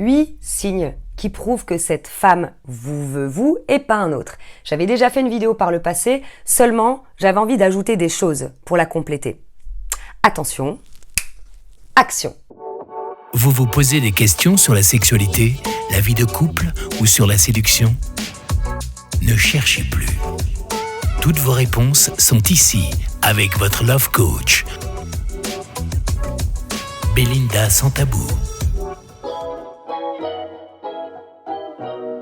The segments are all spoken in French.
8 signes qui prouvent que cette femme vous veut vous et pas un autre. J'avais déjà fait une vidéo par le passé, seulement j'avais envie d'ajouter des choses pour la compléter. Attention, action. Vous vous posez des questions sur la sexualité, la vie de couple ou sur la séduction ? Ne cherchez plus. Toutes vos réponses sont ici avec votre Love Coach, Belinda Sans Tabou.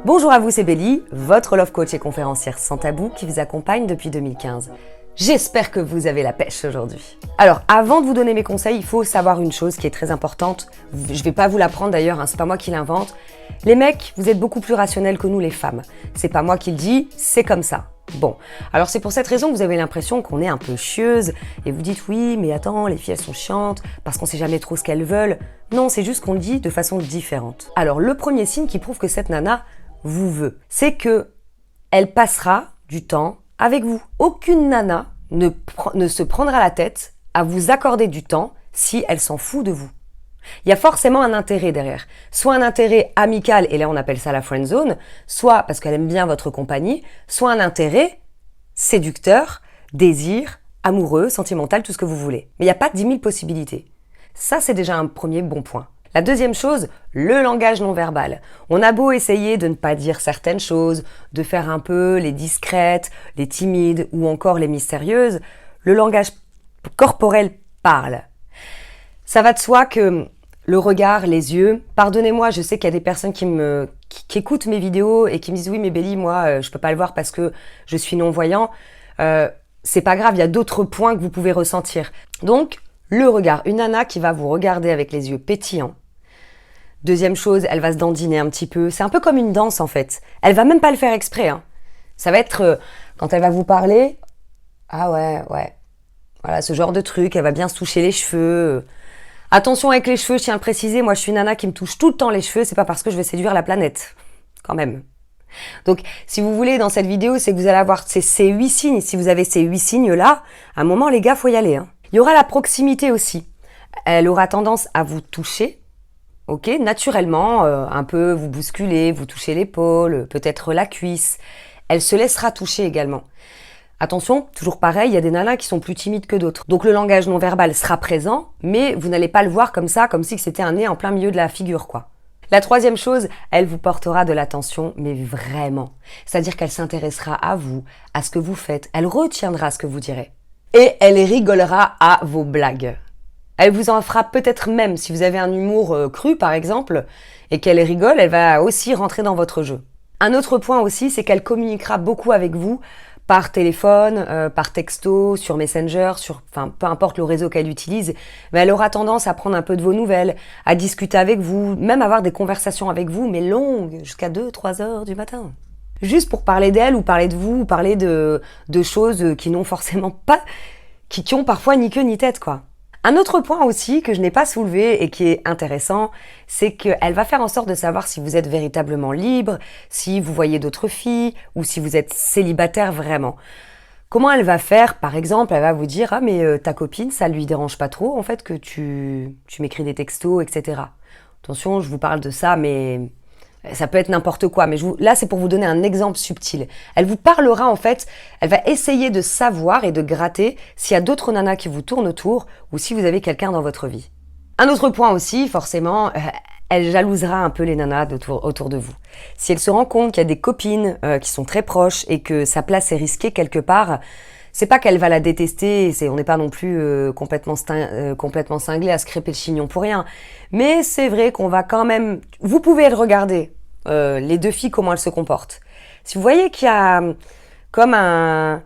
Bonjour à vous, c'est Belly, votre Love Coach et conférencière sans tabou qui vous accompagne depuis 2015. J'espère que vous avez la pêche aujourd'hui. Alors, avant de vous donner mes conseils, il faut savoir une chose qui est très importante. Je vais pas vous l'apprendre d'ailleurs, c'est pas moi qui l'invente. Les mecs, vous êtes beaucoup plus rationnels que nous les femmes. C'est pas moi qui le dis, c'est comme ça. Bon, alors c'est pour cette raison que vous avez l'impression qu'on est un peu chieuse et vous dites oui, mais attends, les filles elles sont chiantes parce qu'on sait jamais trop ce qu'elles veulent. Non, c'est juste qu'on le dit de façon différente. Alors, le premier signe qui prouve que cette nana vous veut, c'est que elle passera du temps avec vous. Aucune nana ne se prendra la tête à vous accorder du temps si elle s'en fout de vous. Il y a forcément un intérêt derrière. Soit un intérêt amical, et là on appelle ça la friend zone, soit parce qu'elle aime bien votre compagnie, soit un intérêt séducteur, désir, amoureux, sentimental, tout ce que vous voulez. Mais il n'y a pas 10 000 possibilités. Ça, c'est déjà un premier bon point. La deuxième chose, le langage non verbal. On a beau essayer de ne pas dire certaines choses, de faire un peu les discrètes, les timides ou encore les mystérieuses, le langage corporel parle. Ça va de soi que le regard, les yeux, pardonnez-moi, je sais qu'il y a des personnes qui écoutent mes vidéos et qui me disent oui mais Belly, moi je peux pas le voir parce que je suis non-voyant. C'est pas grave, il y a d'autres points que vous pouvez ressentir. Donc, le regard, une nana qui va vous regarder avec les yeux pétillants. Deuxième chose, elle va se dandiner un petit peu. C'est un peu comme une danse en fait. Elle va même pas le faire exprès. Ça va être, quand elle va vous parler, ah ouais. Voilà, ce genre de truc, elle va bien se toucher les cheveux. Attention avec les cheveux, je tiens à le préciser, moi je suis une nana qui me touche tout le temps les cheveux, c'est pas parce que je vais séduire la planète. Quand même. Donc, si vous voulez, dans cette vidéo, c'est que vous allez avoir ces 8 signes. Si vous avez ces 8 signes-là, à un moment, les gars, faut y aller. Il y aura la proximité aussi. Elle aura tendance à vous toucher. Ok, naturellement, un peu vous bousculer, vous toucher l'épaule, peut-être la cuisse. Elle se laissera toucher également. Attention, toujours pareil, il y a des nanas qui sont plus timides que d'autres. Donc le langage non verbal sera présent, mais vous n'allez pas le voir comme ça, comme si c'était un nez en plein milieu de la figure, quoi. La troisième chose, elle vous portera de l'attention, mais vraiment. C'est-à-dire qu'elle s'intéressera à vous, à ce que vous faites, elle retiendra ce que vous direz. Et elle rigolera à vos blagues. Elle vous en fera peut-être même, si vous avez un humour cru par exemple, et qu'elle rigole, elle va aussi rentrer dans votre jeu. Un autre point aussi, c'est qu'elle communiquera beaucoup avec vous par téléphone, par texto, sur Messenger, peu importe le réseau qu'elle utilise, mais elle aura tendance à prendre un peu de vos nouvelles, à discuter avec vous, même avoir des conversations avec vous, mais longues, jusqu'à 2-3 heures du matin. Juste pour parler d'elle ou parler de vous, ou parler de choses qui n'ont forcément pas, qui ont parfois ni queue ni tête, quoi. Un autre point aussi que je n'ai pas soulevé et qui est intéressant, c'est qu'elle va faire en sorte de savoir si vous êtes véritablement libre, si vous voyez d'autres filles ou si vous êtes célibataire vraiment. Comment elle va faire? Par exemple, elle va vous dire « Ah mais ta copine, ça lui dérange pas trop en fait que tu m'écris des textos, etc. » Attention, je vous parle de ça, mais ça peut être n'importe quoi, mais là c'est pour vous donner un exemple subtil. Elle vous parlera en fait, elle va essayer de savoir et de gratter s'il y a d'autres nanas qui vous tournent autour ou si vous avez quelqu'un dans votre vie. Un autre point aussi, forcément, elle jalousera un peu les nanas autour de vous. Si elle se rend compte qu'il y a des copines qui sont très proches et que sa place est risquée quelque part, c'est pas qu'elle va la détester, on n'est pas non plus complètement cinglé à se crêper le chignon pour rien. Mais c'est vrai qu'on va quand même... Vous pouvez le regarder, les deux filles, comment elles se comportent. Si vous voyez qu'il y a comme un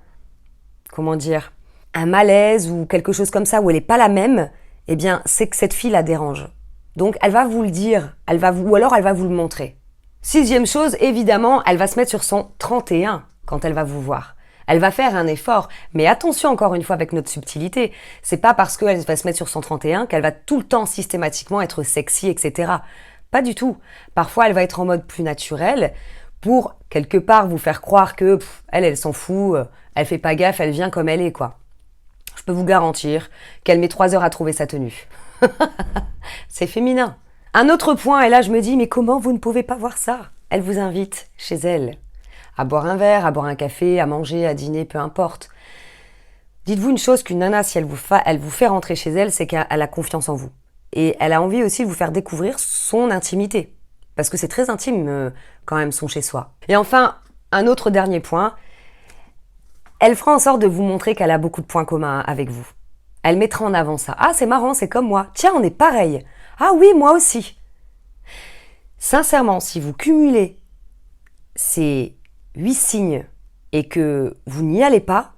malaise ou quelque chose comme ça, où elle n'est pas la même, eh bien, c'est que cette fille la dérange. Donc, elle va vous le dire, ou alors elle va vous le montrer. Sixième chose, évidemment, elle va se mettre sur son 31 quand elle va vous voir. Elle va faire un effort, mais attention encore une fois avec notre subtilité. C'est pas parce qu'elle va se mettre sur son 31 qu'elle va tout le temps systématiquement être sexy, etc. Pas du tout. Parfois, elle va être en mode plus naturel pour quelque part vous faire croire que elle s'en fout, elle fait pas gaffe, elle vient comme elle est, quoi. Je peux vous garantir qu'elle met 3 heures à trouver sa tenue. C'est féminin. Un autre point, et là je me dis, mais comment vous ne pouvez pas voir ça? Elle vous invite chez elle à boire un verre, à boire un café, à manger, à dîner, peu importe. Dites-vous une chose, qu'une nana, si elle vous fait rentrer chez elle, c'est qu'elle a confiance en vous. Et elle a envie aussi de vous faire découvrir son intimité. Parce que c'est très intime quand même son chez-soi. Et enfin, un autre dernier point, elle fera en sorte de vous montrer qu'elle a beaucoup de points communs avec vous. Elle mettra en avant ça. Ah, c'est marrant, c'est comme moi. Tiens, on est pareil. Ah oui, moi aussi. Sincèrement, si vous cumulez ces 8 signes et que vous n'y allez pas,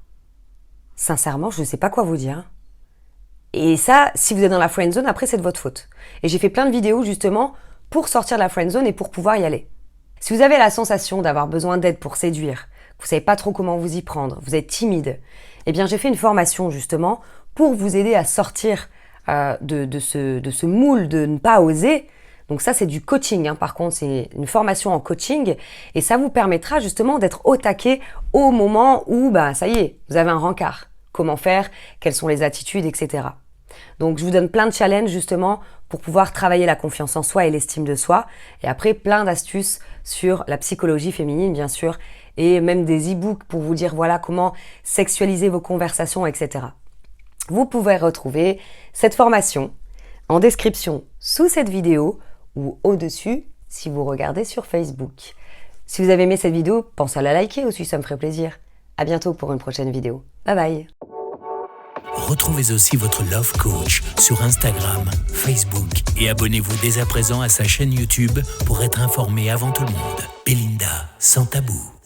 sincèrement, je ne sais pas quoi vous dire. Et ça, si vous êtes dans la friend zone, après, c'est de votre faute. Et j'ai fait plein de vidéos, justement, pour sortir de la friend zone et pour pouvoir y aller. Si vous avez la sensation d'avoir besoin d'aide pour séduire, que vous savez pas trop comment vous y prendre, vous êtes timide, eh bien, j'ai fait une formation, justement, pour vous aider à sortir de ce moule de ne pas oser. Donc ça, c'est du coaching, hein. Par contre, c'est une formation en coaching et ça vous permettra justement d'être au taquet au moment où, ça y est, vous avez un rencard. Comment faire, quelles sont les attitudes, etc. Donc, je vous donne plein de challenges justement pour pouvoir travailler la confiance en soi et l'estime de soi. Et après, plein d'astuces sur la psychologie féminine, bien sûr, et même des e-books pour vous dire, voilà, comment sexualiser vos conversations, etc. Vous pouvez retrouver cette formation en description sous cette vidéo ou au-dessus si vous regardez sur Facebook. Si vous avez aimé cette vidéo, pensez à la liker aussi, ça me ferait plaisir. À bientôt pour une prochaine vidéo. Bye bye. Retrouvez aussi votre Love Coach sur Instagram, Facebook et abonnez-vous dès à présent à sa chaîne YouTube pour être informé avant tout le monde. Belinda, sans tabou.